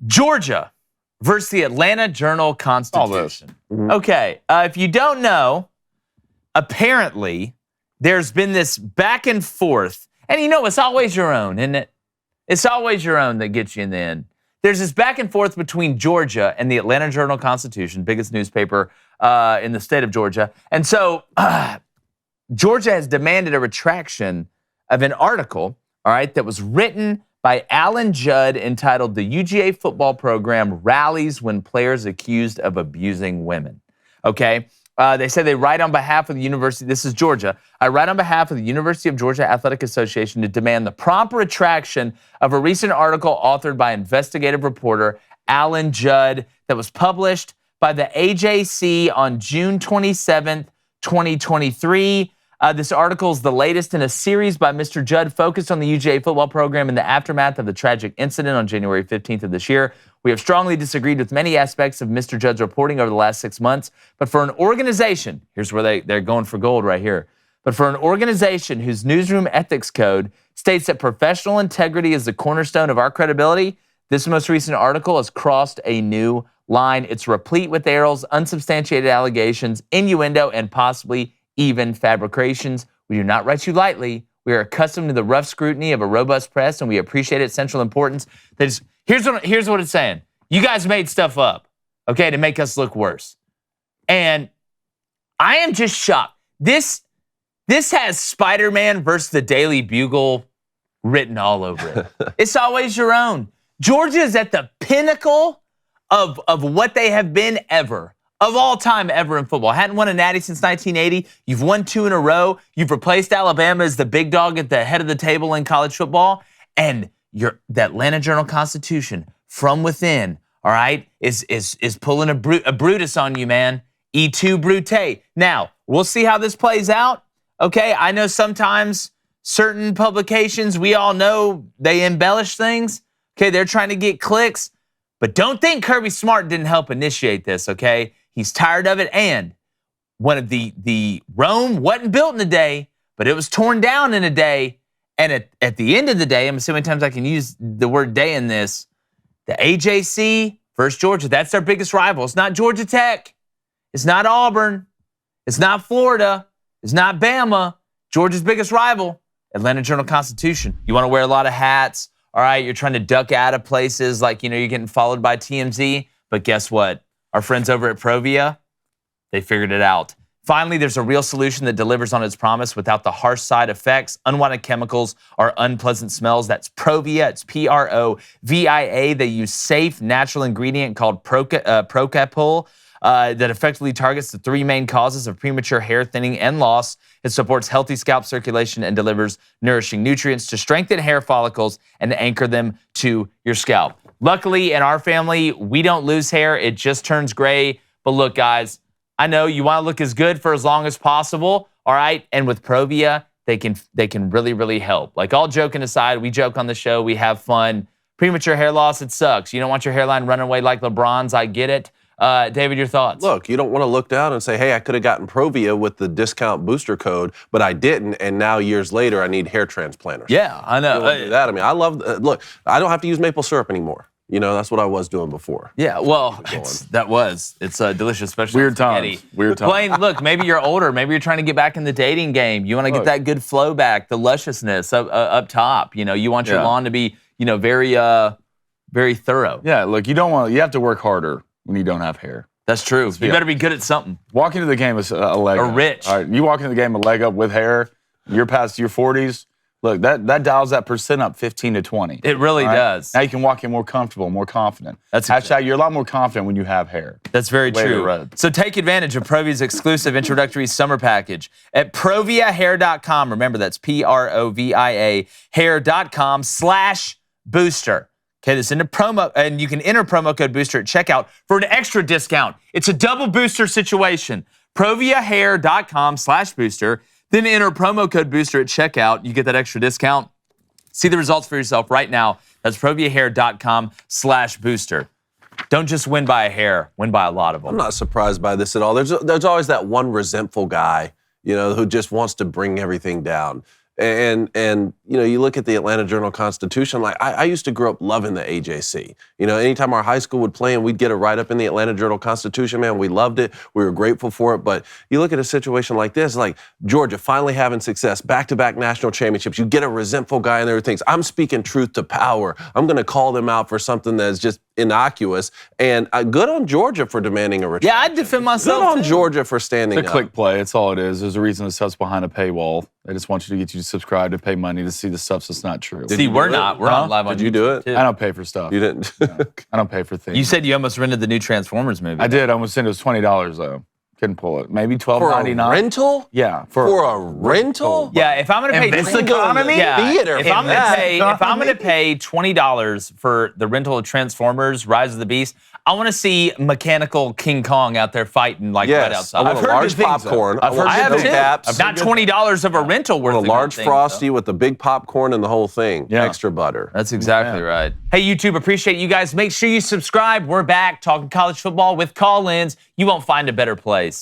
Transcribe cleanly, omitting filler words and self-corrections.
Georgia versus the Atlanta Journal-Constitution. Okay, if you don't know, apparently there's been this back and forth. And you know, it's always your own, isn't it? It's always your own that gets you in the end. There's this back and forth between Georgia and the Atlanta Journal-Constitution, biggest newspaper in the state of Georgia. And so Georgia has demanded a retraction of an article, all right, that was written by Alan Judd entitled "The UGA Football Program Rallies When Players Accused of Abusing Women." Okay? They say they write on behalf of the university. This is Georgia. I write on behalf of the University of Georgia Athletic Association to demand the prompt retraction of a recent article authored by investigative reporter Alan Judd that was published by the AJC on June 27th, 2023. This article is the latest in a series by Mr. Judd focused on the UGA football program in the aftermath of the tragic incident on January 15th of this year. We have strongly disagreed with many aspects of Mr. Judd's reporting over the last 6 months, but for an organization, here's where they're going for gold right here, but for an organization whose newsroom ethics code states that professional integrity is the cornerstone of our credibility, this most recent article has crossed a new line. It's replete with errors, unsubstantiated allegations, innuendo, and possibly even fabrications. We do not write you lightly. We are accustomed to the rough scrutiny of a robust press, and we appreciate its central importance. Here's what it's saying. You guys made stuff up, okay, to make us look worse. And I am just shocked. This has Spider-Man versus the Daily Bugle written all over it. It's always your own. Georgia is at the pinnacle of what they have been ever. Of all time ever in football. Hadn't won a natty since 1980. You've won 2 in a row. You've replaced Alabama as the big dog at the head of the table in college football. And the Atlanta Journal-Constitution, from within, all right, is pulling a Brutus on you, man. E2 Brute. Now, we'll see how this plays out. Okay, I know sometimes certain publications, we all know they embellish things. Okay, they're trying to get clicks. But don't think Kirby Smart didn't help initiate this, okay? He's tired of it, and one of the Rome wasn't built in a day, but it was torn down in a day. And at the end of the day, I'm assuming times I can use the word day in this, the AJC versus Georgia, that's their biggest rival. It's not Georgia Tech. It's not Auburn. It's not Florida. It's not Bama. Georgia's biggest rival, Atlanta Journal-Constitution. You want to wear a lot of hats, all right? You're trying to duck out of places like, you're getting followed by TMZ, but guess what? Our friends over at Provia, they figured it out. Finally, there's a real solution that delivers on its promise without the harsh side effects, unwanted chemicals, or unpleasant smells. That's Provia. It's Provia. They use safe, natural ingredient called Procapol that effectively targets the 3 main causes of premature hair thinning and loss. It supports healthy scalp circulation and delivers nourishing nutrients to strengthen hair follicles and anchor them to your scalp. Luckily, in our family, we don't lose hair. It just turns gray. But look, guys, I know you want to look as good for as long as possible, all right? And with Provia, they can really, really help. Like, all joking aside, we joke on the show. We have fun. Premature hair loss, it sucks. You don't want your hairline running away like LeBron's. I get it. David, your thoughts? Look, you don't want to look down and say, hey, I could have gotten Provia with the discount booster code, but I didn't, and now years later I need hair transplanters. Yeah, I know. You don't do that. I mean, I love, look, I don't have to use maple syrup anymore. That's what I was doing before. Yeah, well, it's delicious, especially weird times. Weird times. Blaine, look, maybe you're older. Maybe you're trying to get back in the dating game. You want to get that good flow back, the lusciousness up top. You want your lawn to be, very, very thorough. Yeah, look, you have to work harder when you don't have hair. That's true. You better be good at something. Walking into the game is a leg up. Or rich. All right, you walk into the game a leg up with hair, you're past your 40s. Look, that dials that percent up 15 to 20. It really does. Now you can walk in more comfortable, more confident. That's hashtag, you're a lot more confident when you have hair. That's very true. So take advantage of Provia's exclusive introductory summer package at proviahair.com. Remember, that's Provia hair.com/booster. Okay, this is a promo, and you can enter promo code booster at checkout for an extra discount. It's a double booster situation. Proviahair.com/booster. Then enter promo code booster at checkout. You get that extra discount. See the results for yourself right now. That's proviahair.com/booster. Don't just win by a hair, win by a lot of them. I'm not surprised by this at all. There's always that one resentful guy, who just wants to bring everything down. And you know, you look at the Atlanta Journal-Constitution, like I used to grow up loving the AJC. You know, anytime our high school would play and we'd get a write-up in the Atlanta Journal-Constitution, man, we loved it. We were grateful for it. But you look at a situation like this, like Georgia finally having success, back-to-back national championships. You get a resentful guy in there who thinks, I'm speaking truth to power. I'm going to call them out for something that's just innocuous. And good on Georgia for demanding a retraction. Yeah, I'd defend myself. Good on too. Georgia for standing It's a up. click play. It's all it is. There's a reason it stuff's behind a paywall. They just want you to get you to subscribe to pay money to see the stuff that's not true. See, we're not. We're on live on Did you do it? too. I don't pay for stuff. You didn't? I don't pay for things. You said you almost rented the new Transformers movie. I did. I almost said it was $20 though. Couldn't pull it. Maybe For a $12.99. rental? Yeah. For a rental? Yeah, if I'm gonna pay this $20 economy? Theater if for I'm that. gonna pay $20 for the rental of Transformers: Rise of the Beast, I want to see mechanical King Kong out there fighting like right Yes. outside. I want I've a heard large good things, though. popcorn. I've heard I have good too. things. caps. Not $20 of a rental worth. A of large good things, Frosty though. with the big popcorn and the whole thing. Yeah. Extra butter. That's exactly right. Hey, YouTube, appreciate you guys. Make sure you subscribe. We're back talking college football with call-ins. You won't find a better place.